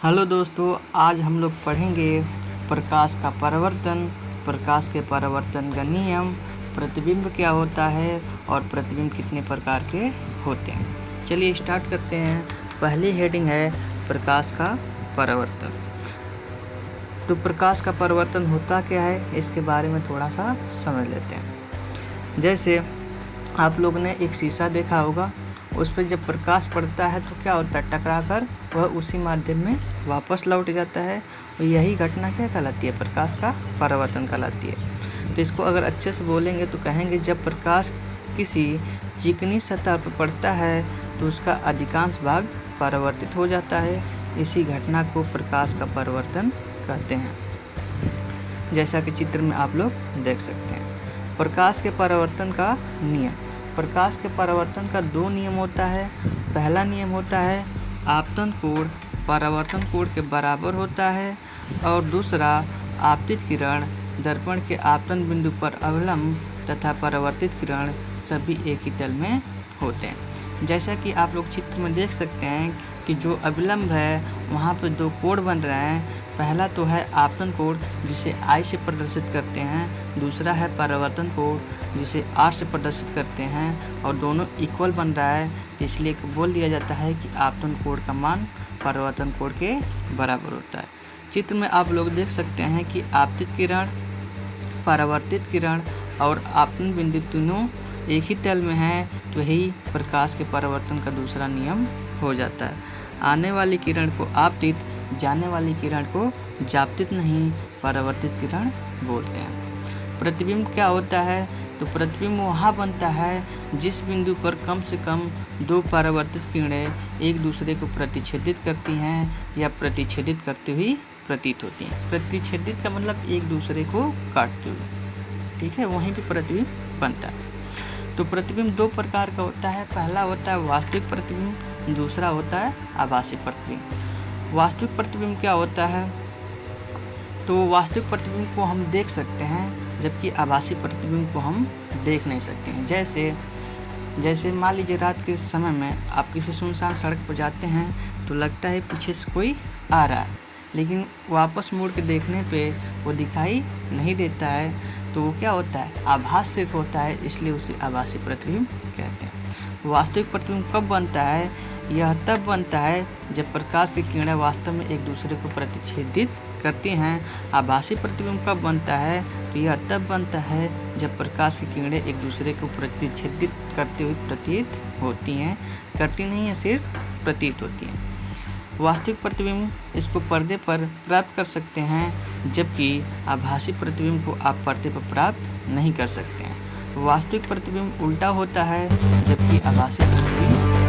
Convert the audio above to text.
Hello दोस्तों, आज हम लोग पढ़ेंगे प्रकाश का परावर्तन, प्रकाश के परावर्तन का नियम, प्रतिबिंब क्या होता है और प्रतिबिंब कितने प्रकार के होते हैं। चलिए स्टार्ट करते हैं। पहली हेडिंग है प्रकाश का परावर्तन। तो प्रकाश का परावर्तन होता क्या है, इसके बारे में थोड़ा सा समझ लेते हैं। जैसे आप लोग ने एक शीशा देखा होगा, उस पर जब प्रकाश पड़ता है तो क्या होता है, टकरा कर वह उसी माध्यम में वापस लौट जाता है। और यही घटना क्या कहलाती है, प्रकाश का परावर्तन कहलाती है। तो इसको अगर अच्छे से बोलेंगे तो कहेंगे जब प्रकाश किसी चिकनी सतह पर पड़ता है तो उसका अधिकांश भाग परावर्तित हो जाता है। इसी घटना को प्रकाश का परावर्तन कहते हैं, जैसा कि चित्र में आप लोग देख सकते हैं। प्रकाश के परावर्तन का नियम। प्रकाश के परावर्तन का दो नियम होता है। पहला नियम होता है आपतन कोण परावर्तन कोण के बराबर होता है, और दूसरा आपतित किरण दर्पण के आपतन बिंदु पर अवलंब तथा परावर्तित किरण सभी एक ही तल में होते हैं। जैसा कि आप लोग चित्र में देख सकते हैं कि जो अविलंब है वहाँ पर दो कोण बन रहे हैं। पहला तो है आपतन कोण जिसे I से प्रदर्शित करते हैं, दूसरा है परावर्तन कोण जिसे R से प्रदर्शित करते हैं, और दोनों इक्वल बन रहा है, इसलिए बोल दिया जाता है कि आपतन कोण का मान परावर्तन कोण के बराबर होता है। चित्र में आप लोग देख सकते हैं कि आपतित किरण, परावर्तित किरण और आपतन बिंदु तीनों एक ही तल में है, तो यही प्रकाश के परावर्तन का दूसरा नियम हो जाता है। आने वाली किरण को आपतित, जाने वाली किरण को जापतित नहीं परावर्तित किरण बोलते हैं। प्रतिबिंब क्या होता है, तो प्रतिबिंब वहाँ बनता है जिस बिंदु पर कम से कम दो परावर्तित किरणें एक दूसरे को प्रतिच्छेदित करती हैं या प्रतिच्छेदित करती हुई प्रतीत होती हैं। प्रतिच्छेदित का मतलब एक दूसरे को काटते हुए, ठीक है, वहीं पे प्रतिबिंब बनता है। तो प्रतिबिंब दो प्रकार का होता है। पहला होता है वास्तविक प्रतिबिंब, दूसरा होता है आभासी प्रतिबिंब। वास्तविक प्रतिबिंब क्या होता है, तो वास्तविक प्रतिबिंब को हम देख सकते हैं जबकि आभासी प्रतिबिंब को हम देख नहीं सकते हैं। जैसे मान लीजिए रात के समय में आप किसी सुनसान सड़क पर जाते हैं तो लगता है पीछे से कोई आ रहा है, लेकिन वापस मुड़ के देखने पे वो दिखाई नहीं देता है, तो वो क्या होता है, आभास सिर्फ होता है, इसलिए उसे आभासी प्रतिबिंब कहते हैं। वास्तविक प्रतिबिंब कब बनता है, यह तब बनता है जब प्रकाश की किरणें वास्तव में एक दूसरे को प्रतिच्छेदित करती हैं। आभासी प्रतिबिंब कब बनता है, तो यह तब बनता है जब प्रकाश की किरणें एक दूसरे को प्रतिच्छेदित करती हुई प्रतीत होती हैं, करती नहीं है, सिर्फ प्रतीत होती हैं। वास्तविक प्रतिबिंब इसको पर्दे पर प्राप्त कर सकते हैं, जबकि आभासी प्रतिबिंब को आप पर्दे पर प्राप्त नहीं कर सकते हैं। तो वास्तविक प्रतिबिंब उल्टा होता है, जबकि आभासी प्रतिबिंब